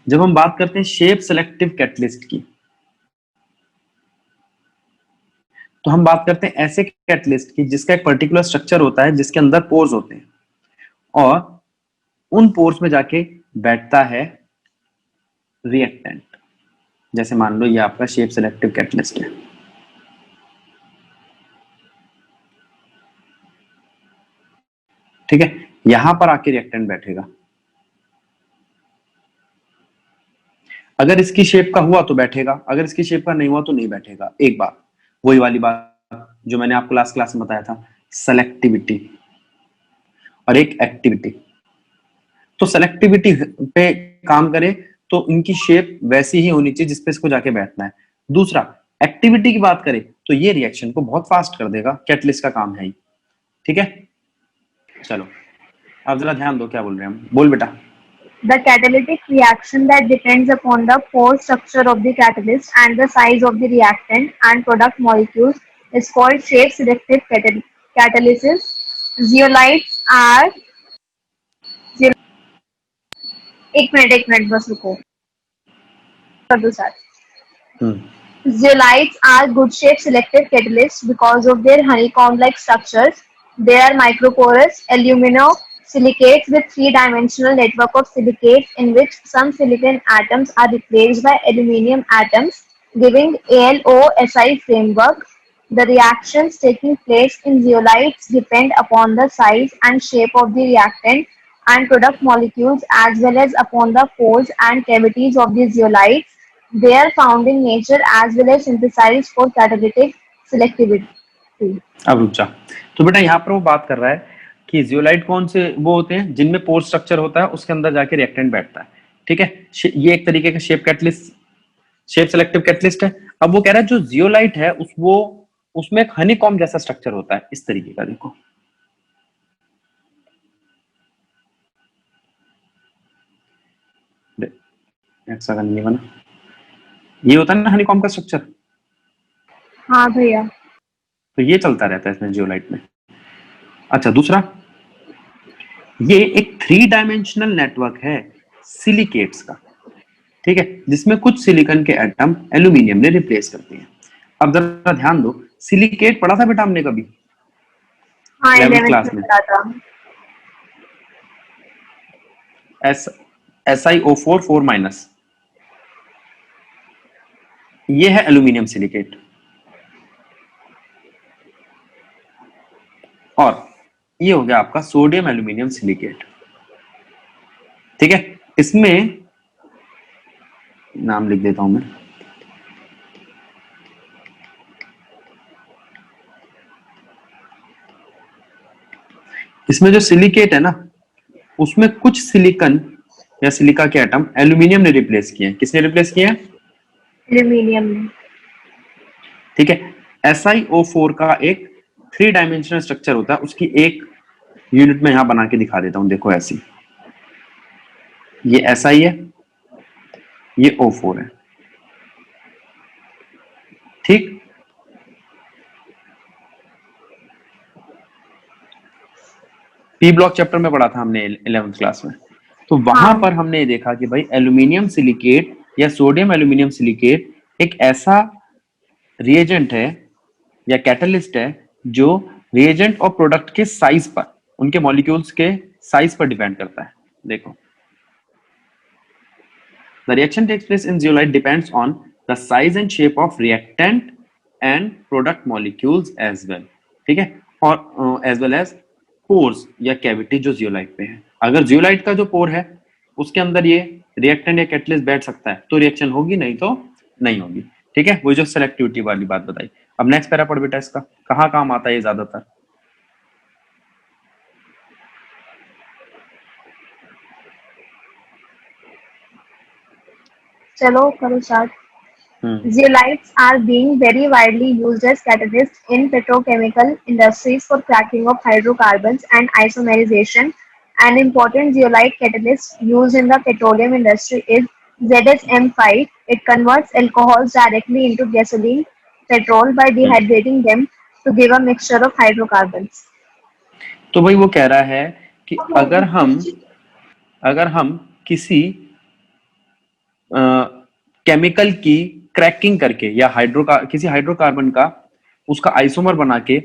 जब हम बात करते हैं शेप सेलेक्टिव कैटलिस्ट की, तो हम बात करते हैं ऐसे कैटलिस्ट की जिसका एक पर्टिकुलर स्ट्रक्चर होता है, जिसके अंदर पोर्स होते हैं और उन पोर्स में जाके बैठता है रिएक्टेंट। जैसे मान लो ये आपका शेप सेलेक्टिव कैटलिस्ट है, ठीक है, यहां पर आके रिएक्टेंट बैठेगा। अगर इसकी शेप का हुआ तो बैठेगा, अगर इसकी शेप का नहीं हुआ तो नहीं बैठेगा। एक बात, वही वाली बात जो मैंने आपको लास्ट क्लास में बताया था, सेलेक्टिविटी और एक एक्टिविटी। तो सेलेक्टिविटी पे काम करे तो इनकी शेप वैसी ही होनी चाहिए जिसपे इसको जाके बैठना है। दूसरा, एक्टिविटी की बात करें तो ये रिएक्शन को बहुत फास्ट कर देगा, कैटलिस्ट का काम है ही, ठीक है। चलो अब जरा ध्यान दो क्या बोल रहे हैं हम, बोल बेटा। The catalytic reaction that depends upon the pore structure of the catalyst and the size of the reactant and product molecules is called shape-selective catalysis. Zeolites are एक मिनट बस रुको कर दो sir. Zeolites are good shape selective catalysts because of their honeycomb-like structures. They are microporous aluminosilicates with three-dimensional network of silicates in which some silicon atoms are replaced by aluminium atoms, giving ALOSI framework. The reactions taking place in zeolites depend upon the size and shape of the reactant and product molecules as well as upon the pores and cavities of the zeolites. They are found in nature as well as synthesized for catalytic selectivity. अब रुक जा। तो बेटा यहाँ पर वो बात कर रहा है कि जियोलाइट कौन से वो होते हैं जिनमें पोर स्ट्रक्चर होता है, उसके अंदर जाके रिएक्टेंट बैठता है, ठीक है। ये एक तरीके का shape catalyst, shape selective catalyst है। अब वो कह रहा है जो जियोलाइट है उसमें एक हनीकॉम्ब जैसा स्ट्रक्चर होता है, इस तरीके का, देखो हेक्सागन नहीं बना, ये होता है ना हनीकॉम्ब का स्ट्रक्चर। हाँ भैया, तो ये चलता रहता है इसमें जियोलाइट में। अच्छा, दूसरा, ये एक 3 डायमेंशनल नेटवर्क है सिलिकेट्स का, ठीक है, जिसमें कुछ सिलिकॉन के एटम एल्यूमिनियम ने रिप्लेस करते हैं। अब जरा ध्यान दो, सिलिकेट पढ़ा था बेटा हमने कभी हाँ 11th 11th क्लास में में, पढ़ा था। SiO4 4 माइनस, ये है एल्यूमिनियम सिलिकेट। और ये हो गया आपका सोडियम एल्यूमिनियम सिलिकेट, ठीक है। इसमें नाम लिख देता हूं मैं, इसमें जो सिलिकेट है ना, उसमें कुछ सिलिकॉन या सिलिका के एटम एल्यूमिनियम ने रिप्लेस किए हैं। किसने रिप्लेस किए हैं? एल्यूमिनियम में, ठीक है। SiO4 का एक 3 डायमेंशनल स्ट्रक्चर होता है, उसकी एक यूनिट में यहां बना के दिखा देता हूं, देखो ऐसी, ये Si है, ये O4 है, ठीक। पी ब्लॉक चैप्टर में पढ़ा था हमने 11th क्लास में। तो वहां पर हमने ये देखा कि भाई एल्यूमिनियम सिलिकेट या सोडियम एल्यूमिनियम सिलिकेट एक ऐसा रिएजेंट है या कैटलिस्ट है जो रिएजेंट और प्रोडक्ट के साइज पर, उनके मॉलिक्यूल्स के साइज पर डिपेंड करता है। देखो, the reaction takes place in zeolite depends on the size and shape of reactant and product molecules as well, ठीक है। और as well as pores या कैविटी जो जियोलाइट पे है। अगर जियोलाइट का जो पोर है उसके अंदर ये रिएक्टेंट या कैटलिस्ट बैठ सकता है तो रिएक्शन होगी, नहीं तो नहीं होगी, ठीक है। वो जो सेलेक्टिविटी वाली बात बताई। अब नेक्स्ट पैरा पढ़ बेटा, इसका कहाँ काम आता है ये ज्यादातर। चलो करो start. Zeolites are being very widely used as catalysts in petrochemical industries for cracking of hydrocarbons and isomerization. An important zeolite catalyst used in the petroleum industry is ZSM5. It converts alcohols directly into gasoline, petrol by dehydrating them to give a mixture of hydrocarbons. तो भाई वो कह रहा है कि अगर हम किसी केमिकल की क्रैकिंग करके या किसी हाइड्रोकार्बन का उसका आइसोमर बना के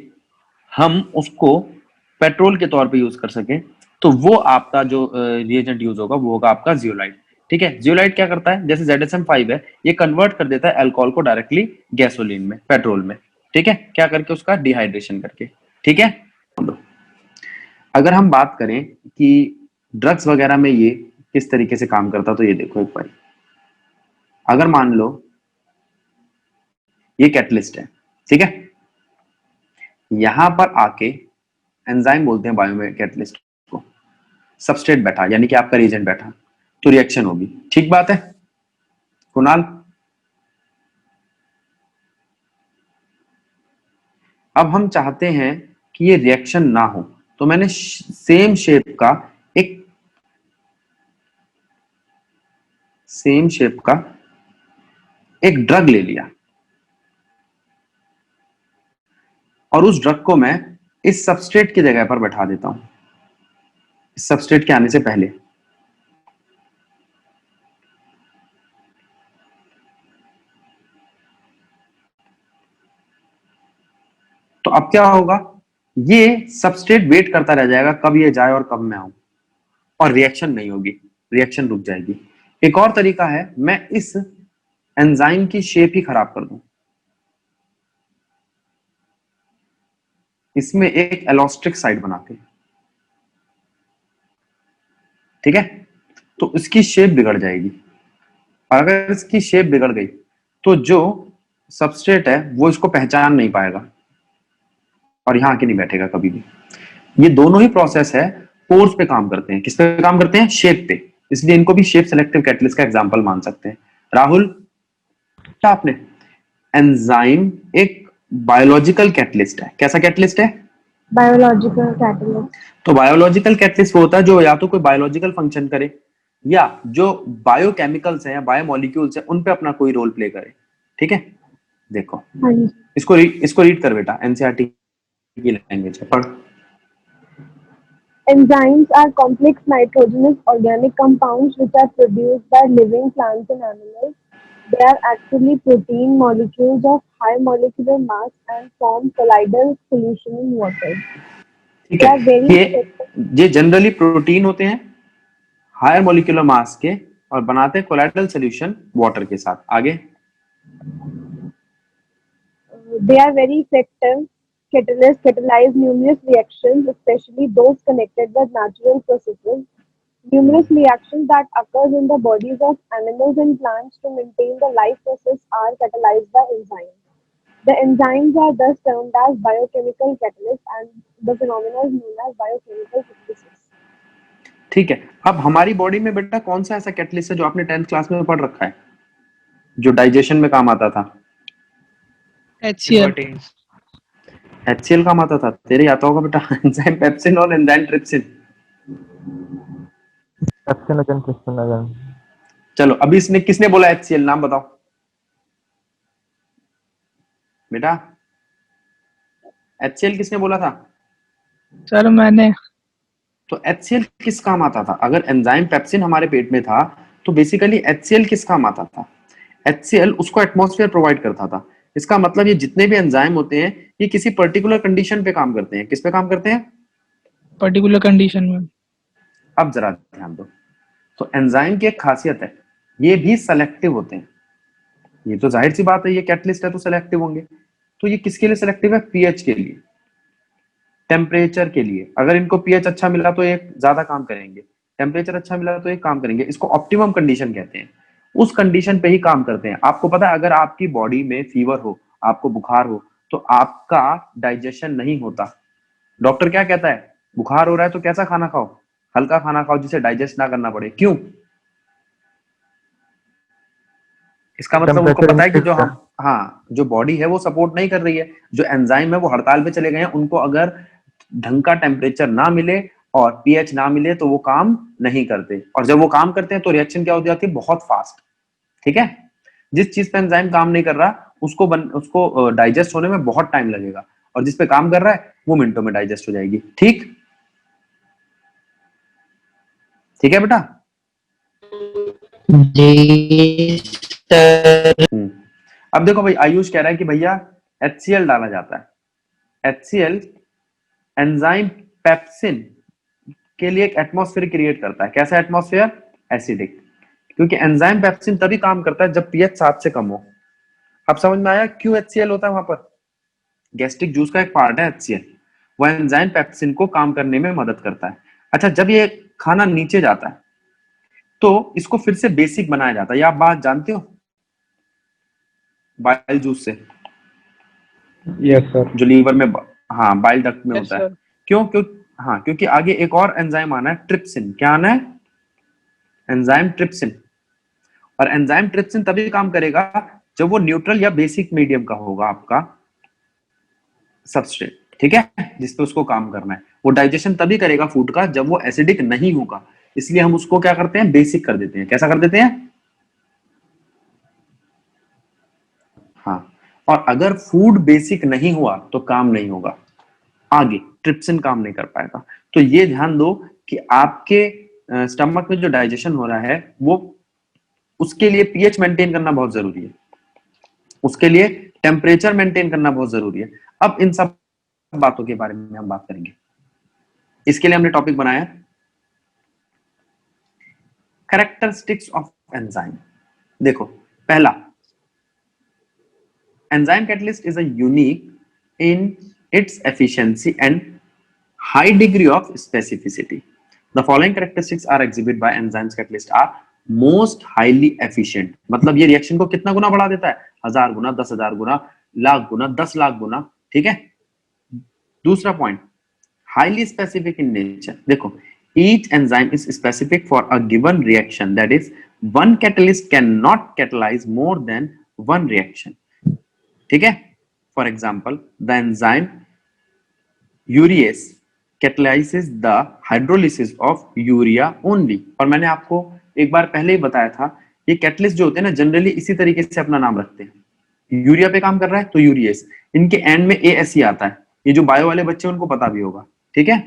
हम उसको पेट्रोल के तौर पे यूज कर सके, तो वो आपका जो रिएजेंट यूज होगा वो होगा आपका जियोलाइट। ठीक है, जियोलाइट क्या करता है, जैसे ZSM5 है, ये कन्वर्ट कर देता है अल्कोहल को डायरेक्टली गैसोलीन में, पेट्रोल में। ठीक है, क्या करके, उसका डिहाइड्रेशन करके। ठीक है, अगर हम बात करें कि ड्रग्स वगैरह में ये किस तरीके से काम करता, तो ये देखो एक बार, अगर मान लो ये कैटलिस्ट है, ठीक है, यहां पर आके एंजाइम बोलते हैं बायो में कैटलिस्ट को, सबस्ट्रेट बैठा यानी कि आपका रिएजेंट बैठा, तो रिएक्शन होगी। ठीक बात है कुणाल? अब हम चाहते हैं कि ये रिएक्शन ना हो, तो मैंने सेम शेप का एक ड्रग ले लिया और उस ड्रग को मैं इस सबस्ट्रेट की जगह पर बैठा देता हूं, इस सबस्ट्रेट के आने से पहले। तो अब क्या होगा, ये सबस्ट्रेट वेट करता रह जाएगा कब ये जाए और कब मैं आऊं, और रिएक्शन नहीं होगी, रिएक्शन रुक जाएगी। एक और तरीका है, मैं इस एंजाइम की शेप ही खराब कर दूं, इसमें एक एलोस्ट्रिक साइड बनाते हैं। ठीक है, तो इसकी शेप बिगड़ जाएगी, और अगर इसकी शेप बिगड़ गई तो जो सबस्ट्रेट है वो इसको पहचान नहीं पाएगा और यहां आके नहीं बैठेगा कभी भी। ये दोनों ही प्रोसेस है, पोर्स पे काम करते हैं। किस पे काम करते हैं? शेप पे। इसलिए इनको भी शेप सेलेक्टिव कैटलिस्ट का एग्जांपल मान सकते हैं। राहुल, क्या आपने, एंजाइम एक बायोलॉजिकल कैटलिस्ट है। कैसा कैटलिस्ट है? Biological catalyst. तो बायोलॉजिकल कैटलिस्ट वो होता है जो या तो कोई बायोलॉजिकल फंक्शन करे या जो बायोकेमिकल्स हैं या बायोमोलिक्यूल्स हैं उन पे अपना कोई रोल प्ले करे। ठीक है, देखो इसको रीड कर बेटा, एनसीईआरटी की लैंग्वेज है, पढ़। Enzymes are complex nitrogenous organic compounds which are produced by living plants and animals. They are actually protein molecules of high molecular mass and form colloidal solution in water. ठीक They है, are very ये generally protein होते हैं higher molecular mass के और बनाते हैं colloidal solution water के साथ। आगे, they are very effective catalysts, catalyze numerous reactions, especially those connected with natural processes. Numerous reactions that occurs in the bodies of animals and plants to maintain the life process are catalyzed by enzymes. The enzymes are thus termed as biochemical catalysts and the phenomena is known as biochemical synthesis. ठीक है, अब हमारी body में बेटा कौन सा ऐसा catalyst है जो आपने 10th क्लास में पढ़ रखा है, जो डाइजेशन में काम आता था? HCl। HCl काम आता था, तेरे आता होगा बेटा एंजाइम पेप्सिन और एंजाइम ट्रिप्सिन। चलो अभी इसने किसने बोला HCl, नाम बताओ बेटा, HCl किसने बोला था? सर मैंने। तो HCl किस काम आता था? अगर एंजाइम पेप्सिन हमारे पेट में था तो बेसिकली HCl किस काम आता था? HCl उसको एटमॉस्फेयर प्रोवाइड करता था। इसका मतलब ये जितने भी एंजाइम होते हैं ये किसी पर्टिकुलर कंडीशन पे काम करते हैं। किस पे काम करते हैं? पर्टिकुलर कंडीशन में। अब जरा ध्यान दो, तो एंजाइम की एक खासियत है, ये भी सेलेक्टिव होते हैं। ये तो जाहिर सी बात है, ये कैटलिस्ट है तो सेलेक्टिव होंगे। तो ये किसके लिए सेलेक्टिव है? पीएच के लिए, टेम्परेचर के लिए। अगर इनको पीएच अच्छा मिला तो ये ज्यादा काम करेंगे, टेम्परेचर अच्छा मिला तो ये काम करेंगे। इसको ऑप्टिमम कंडीशन कहते हैं, उस कंडीशन पे ही काम करते हैं। आपको पता है अगर आपकी बॉडी में फीवर हो, आपको बुखार हो, तो आपका डाइजेशन नहीं होता। डॉक्टर क्या कहता है? बुखार हो रहा है तो कैसा खाना खाओ? हल्का खाना खाओ जिसे डाइजेस्ट ना करना पड़े। क्यों? इसका मतलब उनको पता है कि जो हम, हाँ, जो बॉडी है वो सपोर्ट नहीं कर रही है, जो एंजाइम है वो हड़ताल पे चले गए हैं, उनको अगर ढंग का टेम्परेचर ना मिले और पीएच ना मिले तो वो काम नहीं करते, और जब वो काम करते हैं तो रिएक्शन क्या हो जाती है? बहुत फास्ट। ठीक है, जिस चीज पे एंजाइम काम नहीं कर रहा उसको डाइजेस्ट होने में बहुत टाइम लगेगा, और जिस पे काम कर रहा है वो मिनटों में डाइजेस्ट हो जाएगी। ठीक, ठीक है बेटा? जी सर। अब देखो भाई, आयुष कह रहा है कि भैया HCl डाला जाता है। HCl एंजाइम पेप्सिन के लिए एक एटमॉस्फेयर क्रिएट करता है। कैसा एटमॉस्फेयर? एसिडिक। क्योंकि एंजाइम पेप्सिन तभी काम करता है जब पीएच 7 से कम हो। अब समझ में आया क्यों HCl होता है वहां पर? गैस्ट्रिक जूस का एक पार्ट है HCl, वह एंजाइम पेप्सिन को काम करने में मदद करता है। अच्छा, जब ये खाना नीचे जाता है तो इसको फिर से बेसिक बनाया जाता है। ये आप बात जानते हो बाइल जूस से, यस सर। जो लीवर में हाँ बाइल डक्ट में यस होता है। सर। क्यों? हाँ, क्योंकि आगे एक और एंजाइम आना है, ट्रिप्सिन। क्या आना है? Enzyme trypsin. और एंजाइम ट्रिप्सिन तभी काम करेगा जब वो न्यूट्रल या बेसिक मीडियम का होगा आपका सबस्ट्रेट, ठीक है, जिसपे उसको काम करना है। वो डाइजेशन तभी करेगा फूड का जब वो एसिडिक नहीं होगा। इसलिए हम उसको क्या करते हैं? बेसिक कर देते हैं। कैसा कर देते हैं? हाँ। और अगर फूड बेसिक नहीं हुआ तो काम नहीं होगा, आगे ट्रिप्सिन काम नहीं कर पाएगा। तो ये ध्यान दो कि आपके स्टमक में जो डाइजेशन हो रहा है वो, उसके लिए पीएच मेंटेन करना बहुत जरूरी है, उसके लिए टेम्परेचर मेंटेन करना बहुत जरूरी है। अब इन सब बातों के बारे में हम बात करेंगे। इसके लिए हमने टॉपिक बनाया कैरेक्टरिस्टिक्स ऑफ एंजाइम। देखो, पहला, enzyme catalyst is a unique in its efficiency and high degree of specificity. The following characteristics are exhibited by enzymes catalyst are most highly efficient. मतलब ये रिएक्शन को कितना गुना बढ़ा देता है? 1000 गुना, 10,000 गुना, लाख गुना, 10 लाख गुना, ठीक है। दूसरा point, highly specific in nature. देखो, each enzyme is specific for a given reaction, that is one catalyst cannot catalyze more than one reaction, ठीक है। For example, the enzyme urease catalyzes the hydrolysis of urea only। और मैंने आपको एक बार पहले ही बताया था, ये कैटलिस्ट जो होते हैं ना जनरली इसी तरीके से अपना नाम रखते हैं। यूरिया पे काम कर रहा है तो यूरियस, इनके एंड में ASE आता है। ये जो बायो वाले बच्चे उनको पता भी होगा, ठीक है।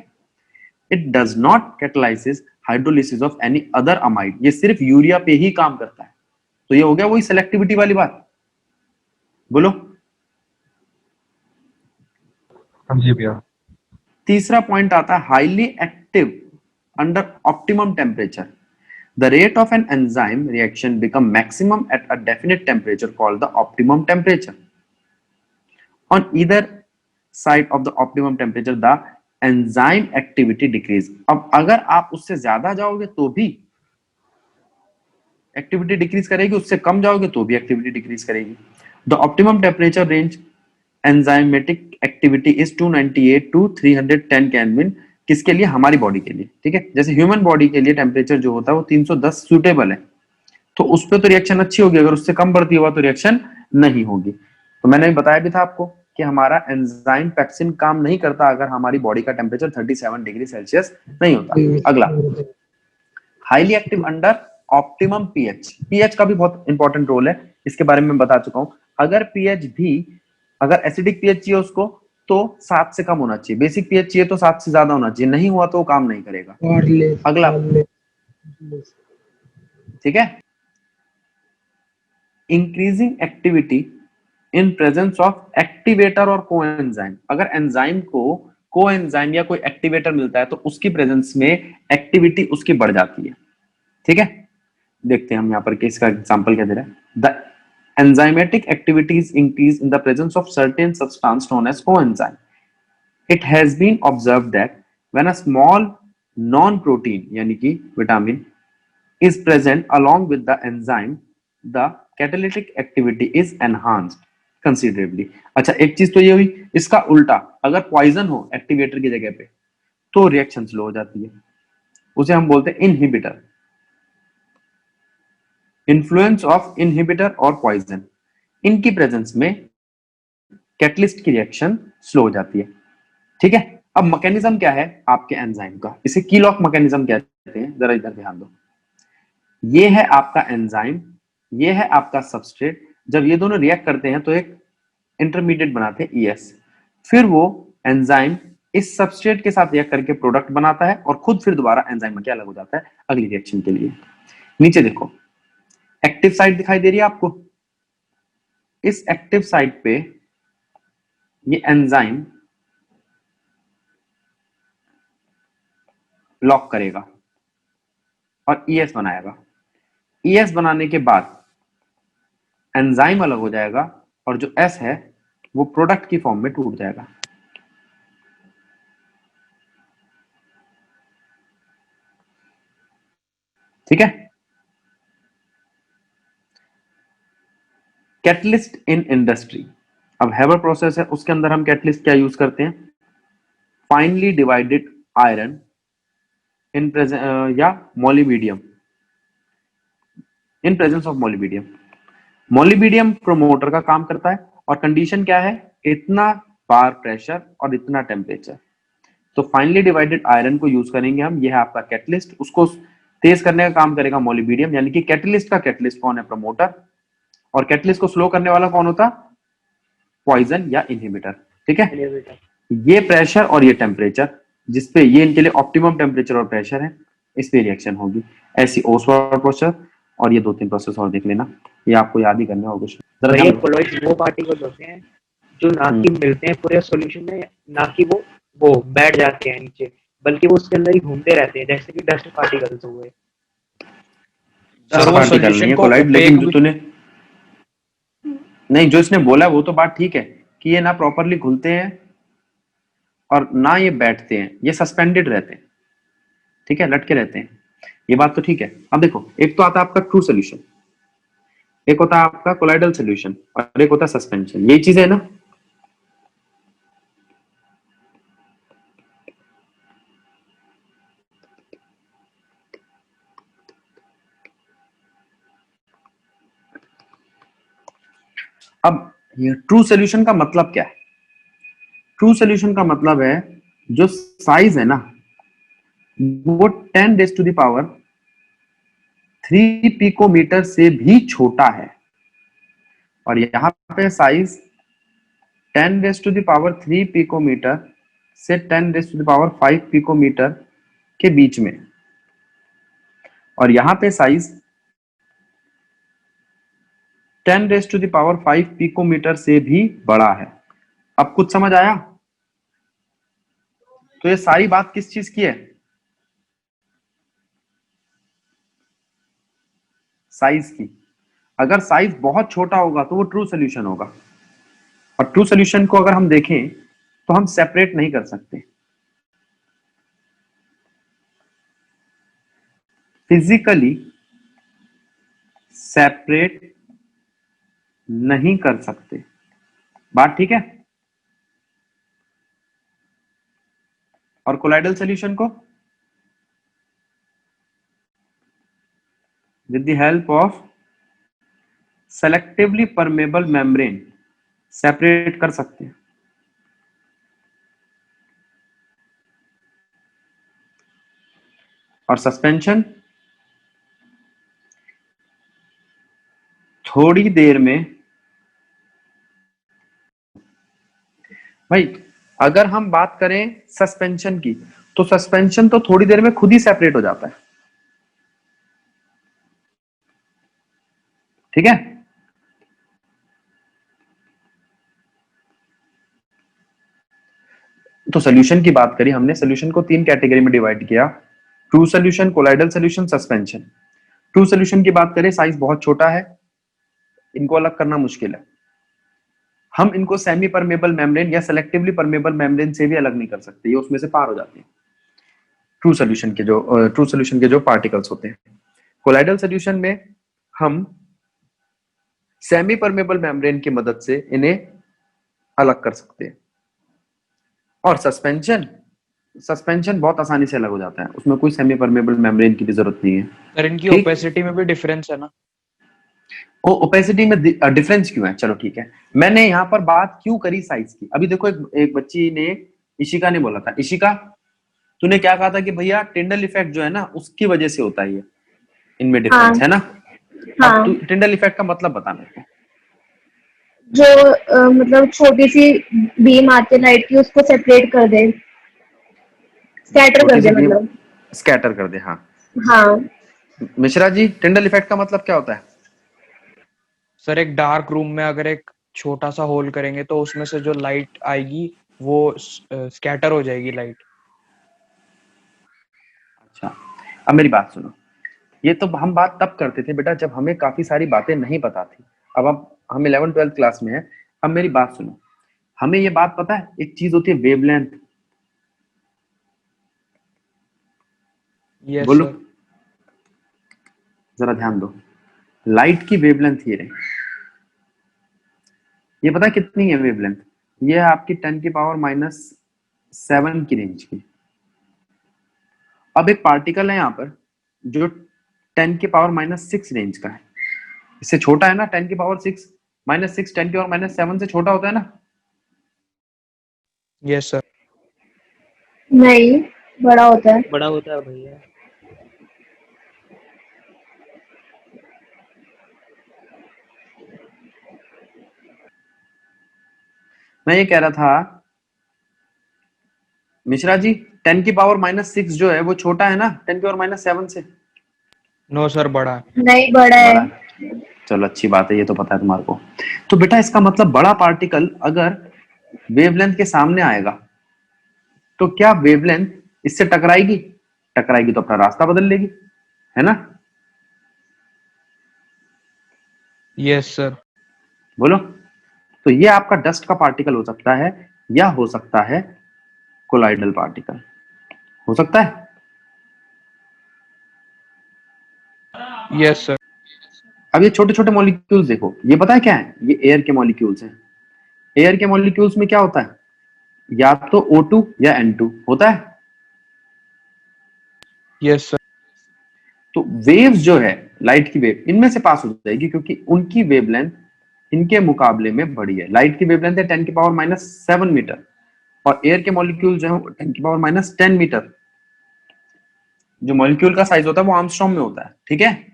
It does not catalysis hydrolysis of any other amide, ये सिर्फ यूरिया पे ही काम करता है। तो ये हो गया वही सेलेक्टिविटी वाली बात। बोलो। हाँ जी भैया। तीसरा पॉइंट आता है highly active under optimum temperature. The rate of an enzyme reaction become maximum at a definite temperature called the optimum temperature. On either side of the optimum temperature, the enzyme activity decrease. अब अगर आप उससे ज्यादा जाओगे तो भी activity decrease करेगी, उससे कम जाओगे तो भी एक्टिविटी डिक्रीज करेगी। The optimum temperature range enzymatic activity is 298 to 310 kelvin. किसके लिए? हमारी बॉडी के लिए, ठीक है। जैसे ह्यूमन बॉडी के लिए टेम्परेचर जो होता है वो 310 सूटेबल है, तो उस पर तो रिएक्शन अच्छी होगी। अगर उससे कम बढ़ती हुआ तो रिएक्शन नहीं होगी। तो मैंने बताया भी था आपको कि हमारा एंजाइम पेप्सिन काम नहीं करता अगर हमारी बॉडी का टेम्परेचर 37 डिग्री सेल्सियस नहीं होता। अगला, highly active under optimum pH. PH का भी बहुत इंपॉर्टेंट रोल है, इसके बारे में बता चुका हूं। अगर पीएच भी, अगर एसिडिक पीएच चाहिए उसको तो 7 से कम होना चाहिए, बेसिक पीएच चाहिए तो 7 से ज्यादा होना चाहिए, नहीं हुआ तो वो काम नहीं करेगा। अगला, ठीक है, increasing activity in presence of activator और कोएंजाइम। अगर एंजाइम को कोएंजाइम या कोई एक्टिवेटर मिलता है तो उसकी प्रेजेंस में एक्टिविटी उसकी बढ़ जाती है, ठीक है। देखते हैं हम यहाँ पर केस का एग्जांपल क्या दे रहा है। The enzymatic activities increase in the presence of certain substance known as coenzyme. It has been observed that when a small non-protein यानी कि vitamin is present along with the enzyme, the catalytic activity is enhanced considerably. अच्छा, एक चीज तो ये हुई। इसका उल्टा, अगर पॉइजन हो एक्टिवेटर की जगह पे तो रिएक्शन स्लो हो जाती है, उसे हम बोलते हैं इनहिबिटर। इन्फ्लुएंस ऑफ इनहिबिटर और पॉइजन, इनकी प्रेजेंस में कैटलिस्ट की रिएक्शन स्लो हो जाती है, ठीक है। अब मैकेनिज्म क्या है आपके एंजाइम का, इसे कीलॉक मैकेनिज्म कहते हैं। जरा इधर ध्यान दो, ये है आपका एंजाइम, ये है आपका सबस्ट्रेट। जब ये दोनों रिएक्ट करते हैं तो एक इंटरमीडिएट बनाते हैं ES, फिर वो एंजाइम इस सबस्ट्रेट के साथ रिएक्ट करके प्रोडक्ट बनाता है और खुद फिर दोबारा एंजाइम में क्या अलग हो जाता है अगली रिएक्शन के लिए। नीचे देखो, एक्टिव साइट दिखाई दे रही है आपको? इस एक्टिव साइट पे ये एंजाइम लॉक करेगा और ईएस बनाएगा। ईएस बनाने के बाद एंजाइम अलग हो जाएगा और जो एस है वो प्रोडक्ट की फॉर्म में टूट जाएगा। ठीक है। कैटलिस्ट इन इंडस्ट्री, अब हैबर प्रोसेस है, उसके अंदर हम कैटलिस्ट क्या यूज करते हैं? फाइनली डिवाइडेड आयरन इन या मोलिबीडियम, इन प्रेजेंस ऑफ मोलिबीडियम। मोलिबीडियम प्रोमोटर का काम करता है और कंडीशन क्या है? इतना बार प्रेशर और इतना टेम्परेचर। तो फाइनली डिवाइडेड आयरन को यूज करेंगे हम, यह है आपका कैटलिस्ट। उसको तेज करने का काम करेगा मोलिबीडियम, यानी कि कैटलिस्ट का कैटलिस्ट कौन है? प्रमोटर। और कैटलिस्ट को स्लो करने वाला कौन होता? पॉइजन या इनहिबिटर। ठीक है। ये प्रेशर और ये टेम्परेचर, जिसपे ये इनके लिए ऑप्टिमम टेम्परेचर और प्रेशर है, इस पे रिएक्शन होगी। ऐसी ओसवाल प्रोसेस और ये 2-3 प्रोसेस और देख लेना, ये आपको याद ही करना होगा कुछ। ये कोलॉइड्स वो पार्टिकल्स होते हैं जो ना कि मिलते हैं पूरे सॉल्यूशन में, ना कि वो बैठ जाते हैं नीचे, बल्कि वो उसके अंदर ही घूमते रहते हैं, जैसे कि डस्ट पार्टिकल्स हुए। पार्टिकल नहीं है कोलाइड, लेकिन जो तूने नहीं, जो इसने बोला वो तो बात ठीक है कि ये ना प्रॉपरली घुलते हैं और ना ये बैठते हैं, ये सस्पेंडेड रहते हैं। ठीक है, लटके रहते हैं, ये बात तो ठीक है। अब देखो, एक तो आता है आपका ट्रू सोल्यूशन, एक होता है आपका कोलाइडल सोल्यूशन और एक होता है सस्पेंशन। यही चीज है ना? अब ये ट्रू सोल्यूशन का मतलब क्या है? ट्रू सोल्यूशन का मतलब है जो साइज है ना वो 10⁻³ पिकोमीटर से भी छोटा है, और यहां पे साइज 10⁻³ पिकोमीटर से 10⁵ पिकोमीटर के बीच में, और यहां पे साइज 10⁵ पिकोमीटर से भी बड़ा है। अब कुछ समझ आया? तो ये सारी बात किस चीज की है? साइज की। अगर साइज बहुत छोटा होगा तो वो ट्रू सोल्यूशन होगा, और ट्रू सोल्यूशन को अगर हम देखें तो हम सेपरेट नहीं कर सकते, फिजिकली सेपरेट नहीं कर सकते। बात ठीक है? और कोलाइडल सोल्यूशन को with the help of selectively permeable membrane separate कर सकते हैं। और सस्पेंशन थोड़ी देर में, भाई अगर हम बात करें सस्पेंशन की, तो सस्पेंशन तो थोड़ी देर में खुद ही सेपरेट हो जाता है। ठीक है? तो सोल्यूशन की बात करी हमने, सोल्यूशन को 3 कैटेगरी में डिवाइड किया: true solution, colloidal solution, suspension. True solution की बात करें, साइज बहुत छोटा है, इनको अलग करना मुश्किल है। हम इनको सेमी परमेबल मेम्ब्रेन या सेलेक्टिवली परमेबल मेम्ब्रेन से भी अलग नहीं कर सकते, ये उसमें से पार हो जाते हैं ट्रू सोल्यूशन के जो पार्टिकल्स होते हैं। कोलाइडल सोल्यूशन में हम सेमी परमेबल मेम्ब्रेन की मदद से इन्हें अलग कर सकते हैं। और सस्पेंशन बहुत आसानी से अलग हो जाता है, उसमें कोई सेमी परमेबल मेम्ब्रेन की भी जरूरत नहीं है। सर इनकी ओपेसिटी में भी डिफरेंस है ना? ओपेसिटी में डिफरेंस क्यों है? चलो ठीक है, मैंने यहाँ पर बात क्यों करी साइज की। अभी देखो, एक बच्ची ने, इशिका ने बोला था, इशिका तूने क्या कहा था कि भैया टिंडल इफेक्ट जो है ना उसकी वजह से होता है, ये इनमें डिफरेंस है ना? हाँ। अब टिंडल इफेक्ट का मतलब बता मेरे को। जो मतलब छोटी सी बीम आती है लाइट की, उसको सेपरेट कर दे, स्कैटर कर दे, मतलब स्कैटर कर दे। हाँ हाँ। मिश्रा जी, टिंडल इफेक्ट का मतलब क्या होता है? सर एक डार्क रूम में अगर एक छोटा सा होल करेंगे तो उसमें से जो लाइट आएगी वो स्कैटर हो जाएगी लाइट। अच्छा, अब मेरी बात सुनो। ये तो हम बात तब करते थे बेटा जब हमें काफी सारी बातें नहीं पता थी। अब हम 11th 12th क्लास में है। अब मेरी बात सुनो, हमें ये बात पता है एक चीज होती है वेवलेंथ। यस बोलो, सर। जरा ध्यान दो। लाइट की वेवलेंथ ये रही, ये पता है कितनी है वेवलेंथ? ये है आपकी 10⁻⁻7 की रेंज की। अब एक पार्टिकल है यहाँ पर जो 10⁻⁻6 रेंज का है। इससे छोटा है ना, 10⁻⁻6 10⁻⁻7 से छोटा होता है ना? Yes sir. नहीं, बड़ा होता है। बड़ा होता है भैया। मैं ये कह रहा था मिश्रा जी, 10⁻⁻6 जो है वो छोटा है ना 10⁻⁻7 से? नो सर, बड़ा है। नहीं, बड़ा बड़ा है। है। चलो अच्छी बात है, ये तो पता है तुम्हारे को। तो बेटा इसका मतलब बड़ा पार्टिकल अगर वेवलेंथ के सामने आएगा तो क्या वेवलेंथ इससे टकराएगी? टकराएगी तो अपना रास्ता बदल लेगी, है ना? Yes sir. बोलो। तो ये आपका डस्ट का पार्टिकल हो सकता है या हो सकता है कोलाइडल पार्टिकल। हो सकता है। Yes sir. अब ये छोटे छोटे मॉलिक्यूल्स देखो, ये पता है क्या है? ये एयर के मॉलिक्यूल्स हैं। एयर के मॉलिक्यूल्स में क्या होता है? या तो O2 या N2 होता है। Yes sir. तो वेव्स जो है, लाइट की वेव इनमें से पास हो जाएगी क्योंकि उनकी वेवलेंथ इनके मुकाबले में बड़ी है। लाइट की वेवलेंथ है 10⁻⁻7 मीटर और एयर के मॉलिक्यूल जो है 10⁻⁻10 मीटर। जो मॉलिक्यूल का साइज होता है वो आर्मस्ट्रॉन्ग में होता है, ठीक है?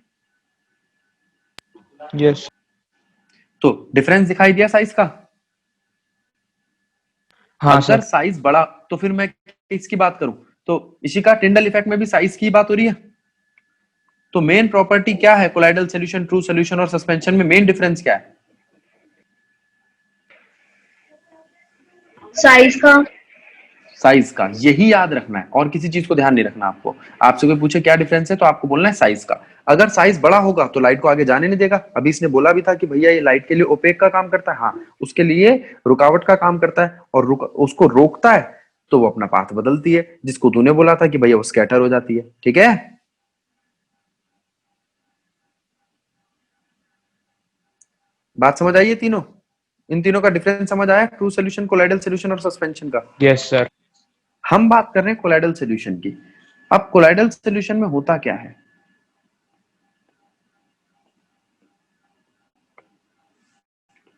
यस। तो डिफरेंस दिखाई दिया साइज का। हाँ अगर सर। साइज बड़ा तो फिर मैं किसकी बात करूं? तो इसी का टिंडल इफेक्ट में भी साइज की बात हो रही है। तो मेन प्रॉपर्टी क्या है कोलाइडल सॉल्यूशन, ट्रू सॉल्यूशन और सस्पेंशन में? मेन डिफरेंस क्या है? साइज का। साइज का। यही याद रखना है और किसी चीज को ध्यान नहीं रखना आपको। आपसे कोई पूछे क्या डिफरेंस है तो आपको बोलना है साइज का। अगर साइज बड़ा होगा तो लाइट को आगे जाने नहीं देगा। अभी इसने बोला भी था कि भैया ये लाइट के लिए ओपेक का काम करता है। हाँ, उसके लिए रुकावट का काम करता है और उसको रोकता है तो वो अपना पाथ बदलती है, जिसको तूने बोला था कि भैया वो स्कैटर हो जाती है, ठीक है? बात समझ आई है तीनों? इन तीनों का डिफरेंस समझ आया? ट्रू सोल्यूशन, कोलाइडल सोल्यूशन और सस्पेंशन का। Yes sir. हम बात कर रहे हैं कोलाइडल सोल्यूशन की। अब कोलाइडल सोल्यूशन में होता क्या है?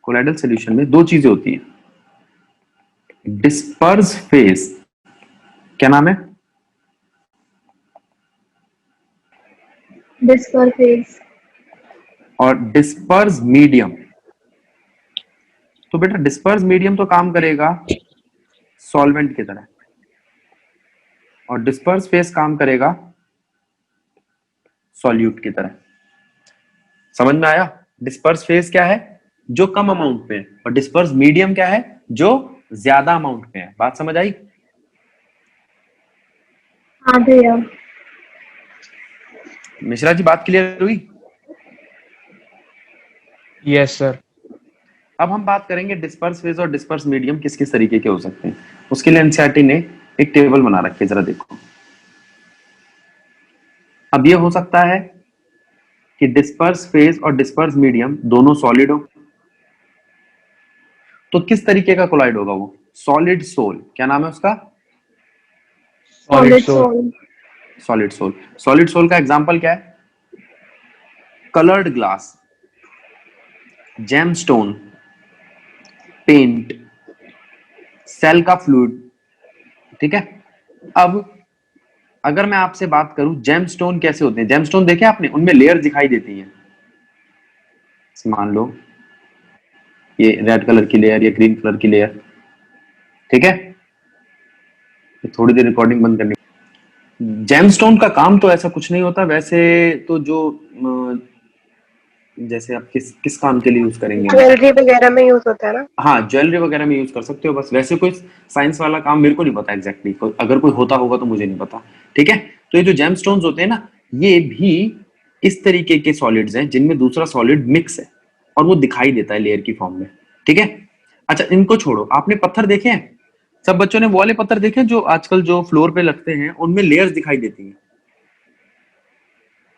कोलाइडल सोल्यूशन में दो चीजें होती हैं। डिस्पर्स फेज, क्या नाम है? Disperse phase. और डिस्पर्स मीडियम। तो बेटा डिस्पर्स मीडियम तो काम करेगा सॉल्वेंट की तरह और डिस्पर्स फेज काम करेगा सॉल्यूट की तरह। समझ में आया? डिस्पर्स फेज क्या है? जो कम अमाउंट में है, और डिस्पर्स मीडियम क्या है? जो ज्यादा अमाउंट में है। बात समझ आई? हाँ भैया। मिश्रा जी बात क्लियर हुई? Yes sir. अब हम बात करेंगे डिस्पर्स फेज और डिस्पर्स मीडियम किस किस तरीके के हो सकते हैं। उसके लिए एनसीईआरटी ने एक टेबल बना रखी है, जरा देखो। अब ये हो सकता है कि डिस्पर्स फेज और डिस्पर्स मीडियम दोनों सॉलिड हो। तो किस तरीके का कोलाइड होगा वो? Solid sol. क्या नाम है उसका? Solid solid sol. Sol. Solid sol. Solid sol का एग्जांपल क्या है? Coloured glass, gemstone, paint, cell का फ्लूइड, ठीक है? अब अगर मैं आपसे बात करूं जेमस्टोन कैसे होते हैं? जेमस्टोन देखे आपने? उनमें लेयर दिखाई देती हैं। मान लो ये रेड कलर की लेयर या ग्रीन कलर की लेयर, ठीक है? थोड़ी देर रिकॉर्डिंग बंद करनी। जेमस्टोन का काम तो ऐसा कुछ नहीं होता वैसे। तो जो जैसे आप किस किस काम के लिए यूज करेंगे? ज्वेलरी वगैरह में यूज होता है ना? हाँ, ज्वेलरी वगैरह में यूज कर सकते हो, बस वैसे कोई साइंस वाला काम मेरे को नहीं पता एग्जैक्टली, अगर कोई होता होगा तो मुझे नहीं पता। ठीक है, तो ये जो जेमस्टोन्स होते हैं ना, ये भी इस तरीके के सॉलिड्स हैं जिनमें दूसरा सॉलिड मिक्स है और वो दिखाई देता है लेयर की फॉर्म में। ठीक है, अच्छा इनको छोड़ो, आपने पत्थर देखे हैं? सब बच्चों ने वो वाले पत्थर देखे हैं जो आजकल जो फ्लोर पे लगते हैं, उनमें लेयर्स दिखाई देती हैं।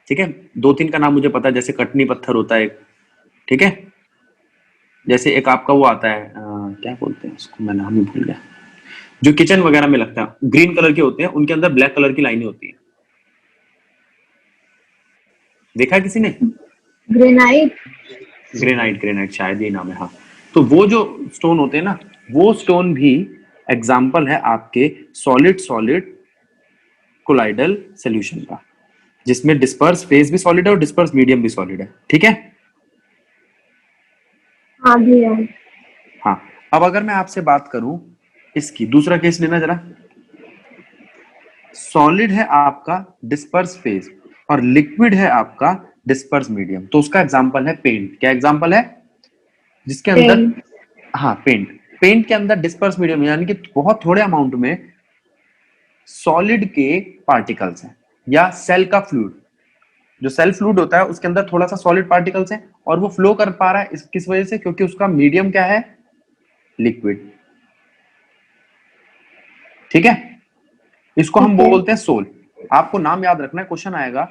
ठीक है, 2-3 का नाम मुझे पता है, जैसे कटनी पत्थर होता है एक, ठीक है, जैसे एक आपका वो आता है क्या बोलते हैं उसको, मैं नाम ही भूल गया, जो किचन वगैरह में लगता है, ग्रीन कलर के होते हैं, उनके अंदर ब्लैक कलर की लाइनें होती है। देखा है किसी ने? ग्रेनाइट। ग्रेनाइट शायद ये नाम है, हाँ। तो वो जो स्टोन होते हैं ना, वो स्टोन भी एग्जाम्पल है आपके सॉलिड सॉलिड कोलाइडल सोल्यूशन का, जिसमें डिस्पर्स फेज भी सॉलिड है और डिस्पर्स मीडियम भी सॉलिड है। ठीक है, हाँ भी है। हाँ। अब अगर मैं आपसे बात करूं इसकी, दूसरा केस लेना जरा, सॉलिड है आपका डिस्पर्स फेज और लिक्विड है आपका डिस्पर्स मीडियम, तो उसका एग्जांपल है पेंट। क्या एग्जांपल है? जिसके अंदर पेंट। हाँ, पेंट के अंदर डिस्पर्स मीडियम यानी कि बहुत थोड़े अमाउंट में सॉलिड के पार्टिकल्स हैं, या सेल का फ्लूइड, जो सेल फ्लूइड होता है उसके अंदर थोड़ा सा सॉलिड पार्टिकल्स हैं और वो फ्लो कर पा रहा है किस वजह से? क्योंकि उसका मीडियम क्या है? लिक्विड। ठीक है, इसको हम बोलते हैं सोल। आपको नाम याद रखना है, क्वेश्चन आएगा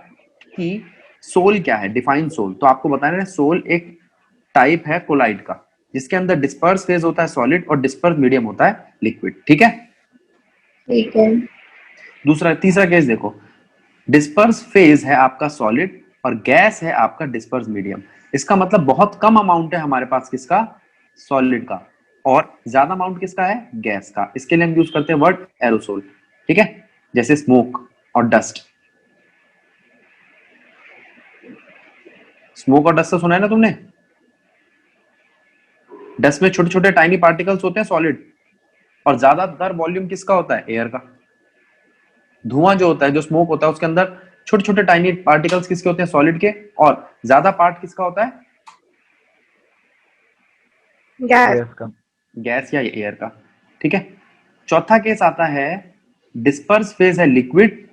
कि सोल क्या है, डिफाइन सोल, तो आपको बताना है सोल एक टाइप है कोलाइड का, जिसके अंदर डिस्पर्स फेज होता है सॉलिड और डिस्पर्स मीडियम होता है लिक्विड। ठीक है, ठीक है। तीसरा केस देखो, डिस्पर्स फेज है आपका सॉलिड और गैस है आपका डिस्पर्स मीडियम। इसका मतलब बहुत कम अमाउंट है हमारे पास किसका? सॉलिड का, और ज्यादा अमाउंट किसका है? गैस का। इसके लिए हम यूज करते हैं वर्ड एरोसोल। ठीक है, जैसे स्मोक और डस्ट। स्मोक और डस्ट से सुना है ना तुमने? डस्ट में छोटे छोटे टाइनी पार्टिकल्स होते हैं सॉलिड, और ज्यादातर वॉल्यूम किसका होता है? एयर का। धुआं जो होता है, जो स्मोक होता है, उसके अंदर छोटे छोटे टाइनी पार्टिकल्स किसके होते हैं? सॉलिड के, और ज्यादा पार्ट किसका होता है? गैस। गैस या एयर का। ठीक है, चौथा केस आता है, डिस्पर्स फेज है लिक्विड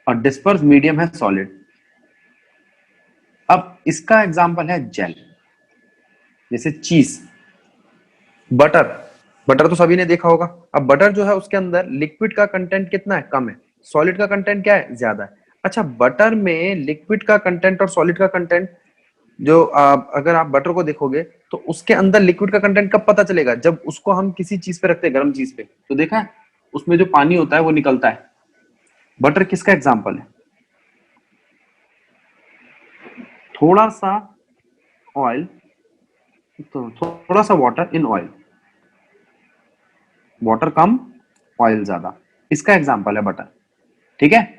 और डिस्पर्स मीडियम है सॉलिड। अब इसका एग्जांपल है जेल, जैसे चीज, बटर तो सभी ने देखा होगा। अब बटर जो है उसके अंदर लिक्विड का कंटेंट कितना है? कम है। सॉलिड का कंटेंट क्या है? ज्यादा है। अच्छा, बटर में लिक्विड का कंटेंट और सॉलिड का कंटेंट, जो अगर आप बटर को देखोगे तो उसके अंदर लिक्विड का कंटेंट कब पता चलेगा? जब उसको हम किसी चीज पे रखते हैं, गर्म चीज पे, तो देखा है उसमें जो पानी होता है वो निकलता है। बटर किसका एग्जांपल है? थोड़ा सा ऑयल, तो थोड़ा सा water in oil, water come oil ज्यादा, इसका एग्जांपल है बटर। ठीक है,